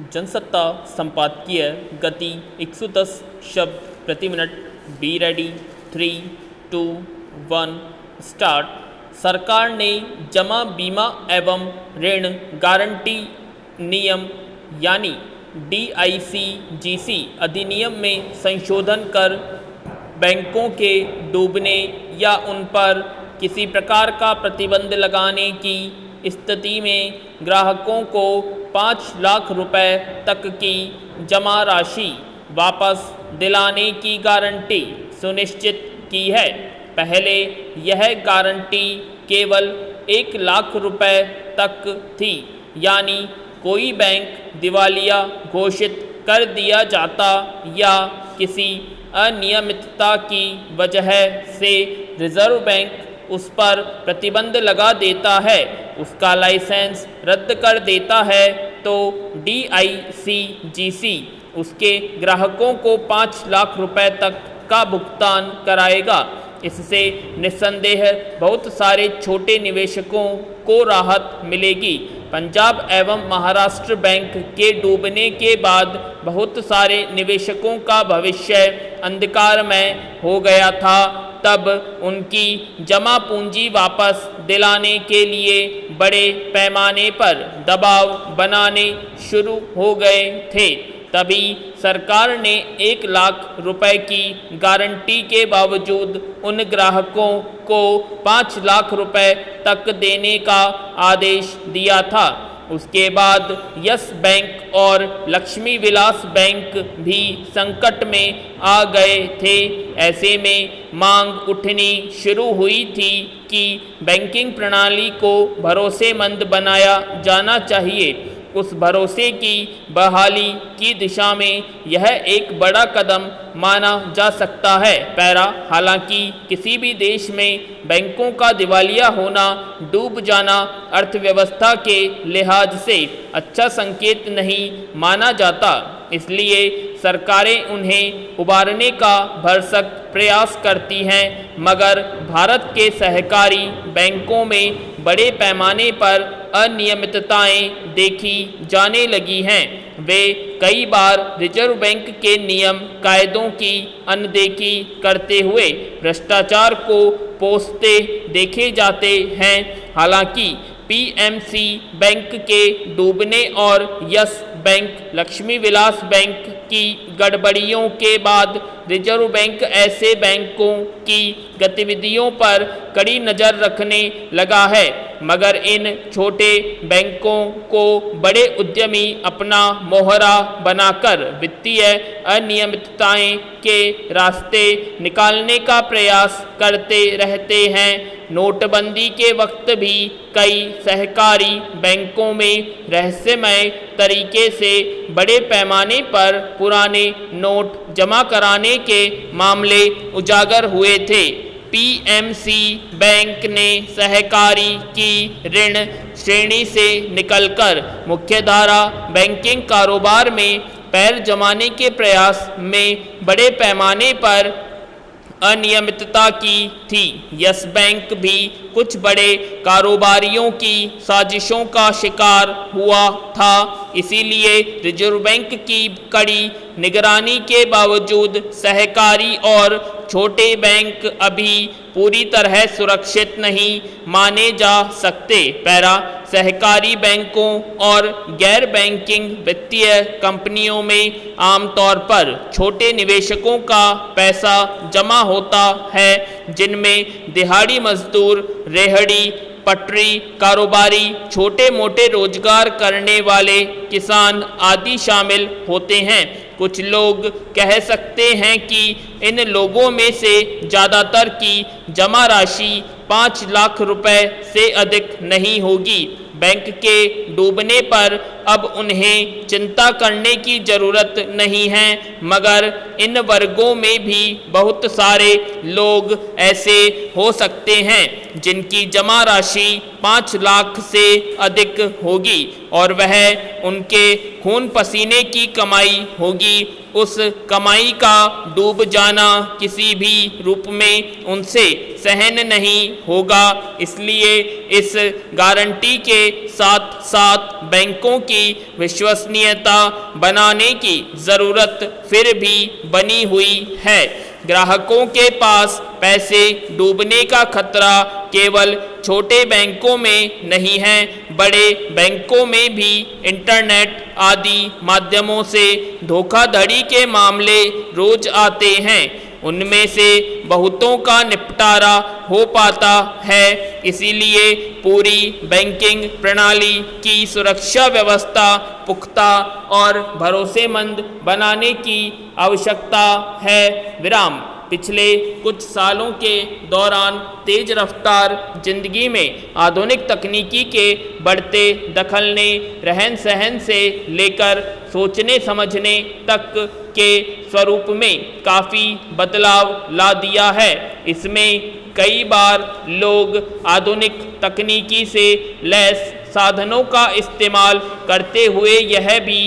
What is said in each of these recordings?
जनसत्ता संपादकीय गति 110 शब्द प्रति मिनट। Be ready. 3, 2, 1 स्टार्ट। सरकार ने जमा बीमा एवं ऋण गारंटी नियम यानी DICGC अधिनियम में संशोधन कर बैंकों के डूबने या उन पर किसी प्रकार का प्रतिबंध लगाने की स्थिति में ग्राहकों को 5 लाख रुपए तक की जमा राशि वापस दिलाने की गारंटी सुनिश्चित की है। पहले यह गारंटी केवल 1 लाख रुपए तक थी, यानी कोई बैंक दिवालिया घोषित कर दिया जाता या किसी अनियमितता की वजह से रिजर्व बैंक उस पर प्रतिबंध लगा देता है, उसका लाइसेंस रद्द कर देता है, तो DICGC उसके ग्राहकों को 5 लाख रुपए तक का भुगतान कराएगा। इससे निस्संदेह बहुत सारे छोटे निवेशकों को राहत मिलेगी। पंजाब एवं महाराष्ट्र बैंक के डूबने के बाद बहुत सारे निवेशकों का भविष्य अंधकारमय हो गया था। तब उनकी जमा पूंजी वापस दिलाने के लिए बड़े पैमाने पर दबाव बनाने शुरू हो गए थे। तभी सरकार ने 1 लाख रुपए की गारंटी के बावजूद उन ग्राहकों को 5 लाख रुपए तक देने का आदेश दिया था। उसके बाद यस बैंक और लक्ष्मी विलास बैंक भी संकट में आ गए थे। ऐसे में मांग उठनी शुरू हुई थी कि बैंकिंग प्रणाली को भरोसेमंद बनाया जाना चाहिए। उस भरोसे की बहाली की दिशा में यह एक बड़ा कदम माना जा सकता है। पैरा हालांकि किसी भी देश में बैंकों का दिवालिया होना, डूब जाना अर्थव्यवस्था के लिहाज से अच्छा संकेत नहीं माना जाता, इसलिए सरकारें उन्हें उबारने का भरसक प्रयास करती हैं। मगर भारत के सहकारी बैंकों में बड़े पैमाने पर अनियमितताएं देखी जाने लगी हैं। वे कई बार रिजर्व बैंक के नियम कायदों की अनदेखी करते हुए भ्रष्टाचार को पोसते देखे जाते हैं। हालांकि PMC बैंक के डूबने और yes bank, Lakshmi Vilas bank की गड़बड़ियों के बाद रिजर्व बैंक ऐसे बैंकों की गतिविधियों पर कड़ी नज़र रखने लगा है। मगर इन छोटे बैंकों को बड़े उद्यमी अपना मोहरा बनाकर वित्तीय अनियमितताएं के रास्ते निकालने का प्रयास करते रहते हैं। नोटबंदी के वक्त भी कई सहकारी बैंकों में रहस्यमय तरीके से बड़े पैमाने पर पुराने नोट जमा कराने के मामले उजागर हुए थे। PMC बैंक ने सहकारी की ऋण श्रेणी से निकलकर मुख्यधारा बैंकिंग कारोबार में पैर जमाने के प्रयास में बड़े पैमाने पर अनियमितता की थी। यस बैंक भी कुछ बड़े कारोबारियों की साजिशों का शिकार हुआ था। इसीलिए रिजर्व बैंक की कड़ी निगरानी के बावजूद सहकारी और छोटे बैंक अभी पूरी तरह सुरक्षित नहीं माने जा सकते। पैरा सहकारी बैंकों और गैर बैंकिंग वित्तीय कंपनियों में आमतौर पर छोटे निवेशकों का पैसा जमा होता है, जिनमें दिहाड़ी मजदूर, रेहड़ी पटरी कारोबारी, छोटे मोटे रोजगार करने वाले किसान आदि शामिल होते हैं। कुछ लोग कह सकते हैं कि इन लोगों में से ज़्यादातर की जमा राशि 5 लाख रुपए से अधिक नहीं होगी। बैंक के डूबने पर अब उन्हें चिंता करने की ज़रूरत नहीं है, मगर इन वर्गों में भी बहुत सारे लोग ऐसे हो सकते हैं जिनकी जमा राशि 5 लाख से अधिक होगी और वह उनके खून पसीने की कमाई होगी। उस कमाई का डूब जाना किसी भी रूप में उनसे सहन नहीं होगा। इसलिए इस गारंटी के साथ साथ बैंकों की की विश्वसनीयता बनाने की ज़रूरत फिर भी बनी हुई है। ग्राहकों के पास पैसे डूबने का खतरा केवल छोटे बैंकों में नहीं है, बड़े बैंकों में भी इंटरनेट आदि माध्यमों से धोखाधड़ी के मामले रोज आते हैं। उनमें से बहुतों का निपटारा हो पाता है, इसीलिए पूरी बैंकिंग प्रणाली की सुरक्षा व्यवस्था पुख्ता और भरोसेमंद बनाने की आवश्यकता है। विराम। पिछले कुछ सालों के दौरान तेज रफ्तार जिंदगी में आधुनिक तकनीकी के बढ़ते दखल ने रहन सहन से लेकर सोचने समझने तक के स्वरूप में काफ़ी बदलाव ला दिया है। इसमें कई बार लोग आधुनिक तकनीकी से लैस साधनों का इस्तेमाल करते हुए यह भी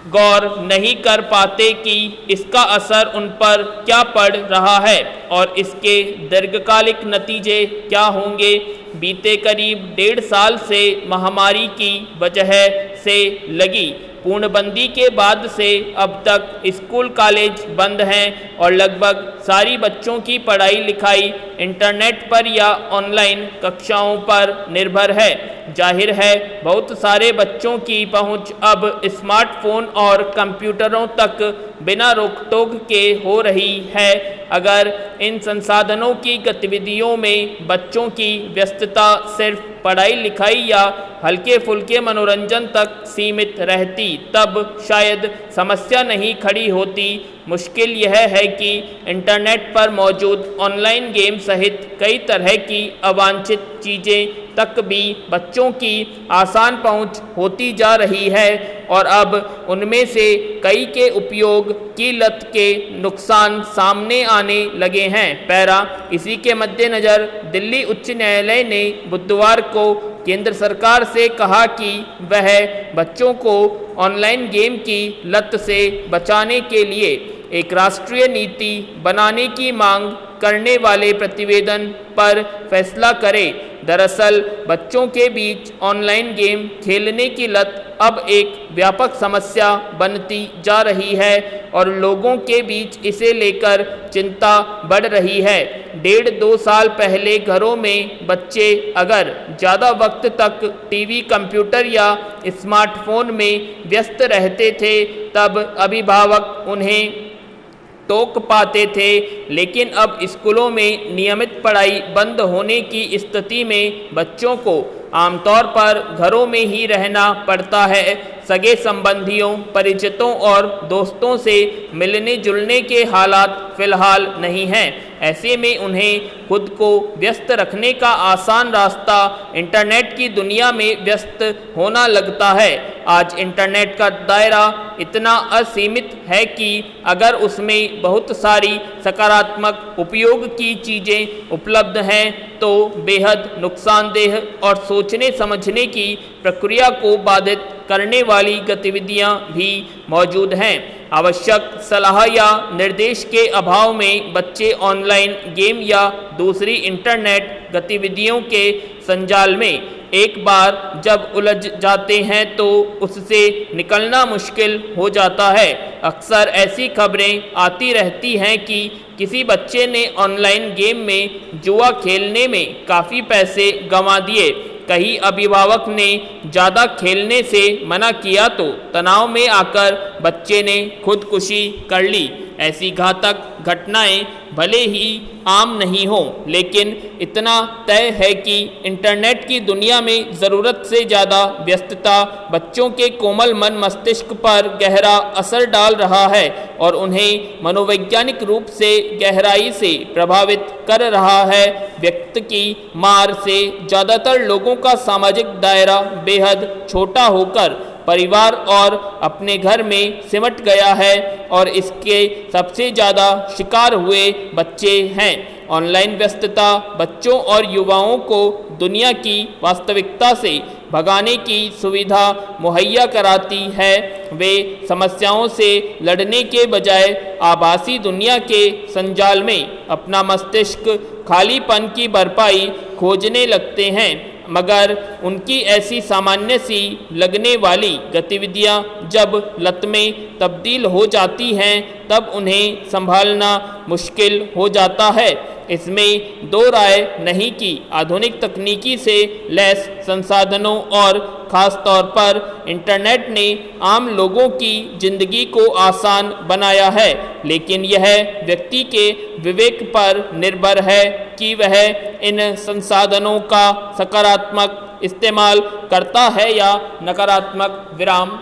गौर नहीं कर पाते कि इसका असर उन पर क्या पड़ रहा है और इसके दीर्घकालिक नतीजे क्या होंगे। बीते करीब 1.5 साल से महामारी की वजह से लगी पूर्णबंदी के बाद से अब तक स्कूल कॉलेज बंद हैं और लगभग सारी बच्चों की पढ़ाई लिखाई इंटरनेट पर या ऑनलाइन कक्षाओं पर निर्भर है। जाहिर है बहुत सारे बच्चों की पहुंच अब स्मार्टफोन और कंप्यूटरों तक बिना रोक टोक के हो रही है। अगर इन संसाधनों की गतिविधियों में बच्चों की व्यस्तता सिर्फ पढ़ाई लिखाई या हल्के फुल्के मनोरंजन तक सीमित रहती तब शायद समस्या नहीं खड़ी होती। मुश्किल यह है कि इंटरनेट पर मौजूद ऑनलाइन गेम सहित कई तरह की अवांछित चीज़ें तक भी बच्चों की आसान पहुंच होती जा रही है और अब उनमें से कई के उपयोग की लत के नुकसान सामने आने लगे हैं। पैरा। इसी के मद्देनज़र दिल्ली उच्च न्यायालय ने बुधवार को केंद्र सरकार से कहा कि वह बच्चों को ऑनलाइन गेम की लत से बचाने के लिए एक राष्ट्रीय नीति बनाने की मांग करने वाले प्रतिवेदन पर फैसला करे। दरअसल बच्चों के बीच ऑनलाइन गेम खेलने की लत अब एक व्यापक समस्या बनती जा रही है और लोगों के बीच इसे लेकर चिंता बढ़ रही है। 1.5-2 साल पहले घरों में बच्चे अगर ज़्यादा वक्त तक टीवी, कंप्यूटर या स्मार्टफोन में व्यस्त रहते थे तब अभिभावक उन्हें टोक पाते थे, लेकिन अब स्कूलों में नियमित पढ़ाई बंद होने की स्थिति में बच्चों को आमतौर पर घरों में ही रहना पड़ता है। सगे संबंधियों, परिचितों और दोस्तों से मिलने जुलने के हालात फिलहाल नहीं हैं। ऐसे में उन्हें खुद को व्यस्त रखने का आसान रास्ता इंटरनेट की दुनिया में व्यस्त होना लगता है। आज इंटरनेट का दायरा इतना असीमित है कि अगर उसमें बहुत सारी सकारात्मक उपयोग की चीज़ें उपलब्ध हैं तो बेहद नुकसानदेह और सोचने समझने की प्रक्रिया को बाधित करने वाली गतिविधियां भी मौजूद हैं। आवश्यक सलाह या निर्देश के अभाव में बच्चे ऑनलाइन गेम या दूसरी इंटरनेट गतिविधियों के संजाल में एक बार जब उलझ जाते हैं तो उससे निकलना मुश्किल हो जाता है। अक्सर ऐसी खबरें आती रहती हैं कि किसी बच्चे ने ऑनलाइन गेम में जुआ खेलने में काफ़ी पैसे गंवा दिए। कई अभिभावक ने ज़्यादा खेलने से मना किया तो तनाव में आकर बच्चे ने खुदकुशी कर ली। ऐसी घातक घटनाएं भले ही आम नहीं हों, लेकिन इतना तय है कि इंटरनेट की दुनिया में ज़रूरत से ज़्यादा व्यस्तता बच्चों के कोमल मन मस्तिष्क पर गहरा असर डाल रहा है और उन्हें मनोवैज्ञानिक रूप से गहराई से प्रभावित कर रहा है। व्यक्ति की मार से ज़्यादातर लोगों का सामाजिक दायरा बेहद छोटा होकर परिवार और अपने घर में सिमट गया है और इसके सबसे ज़्यादा शिकार हुए बच्चे हैं। ऑनलाइन व्यस्तता बच्चों और युवाओं को दुनिया की वास्तविकता से भगाने की सुविधा मुहैया कराती है। वे समस्याओं से लड़ने के बजाय आभासी दुनिया के संजाल में अपना मस्तिष्क खालीपन की भरपाई खोजने लगते हैं। मगर उनकी ऐसी सामान्य सी लगने वाली गतिविधियां जब लत में तब्दील हो जाती हैं तब उन्हें संभालना मुश्किल हो जाता है। इसमें दो राय नहीं कि आधुनिक तकनीकी से लैस संसाधनों और ख़ास तौर पर इंटरनेट ने आम लोगों की ज़िंदगी को आसान बनाया है, लेकिन यह व्यक्ति के विवेक पर निर्भर है कि वह इन संसाधनों का सकारात्मक इस्तेमाल करता है या नकारात्मक। विराम।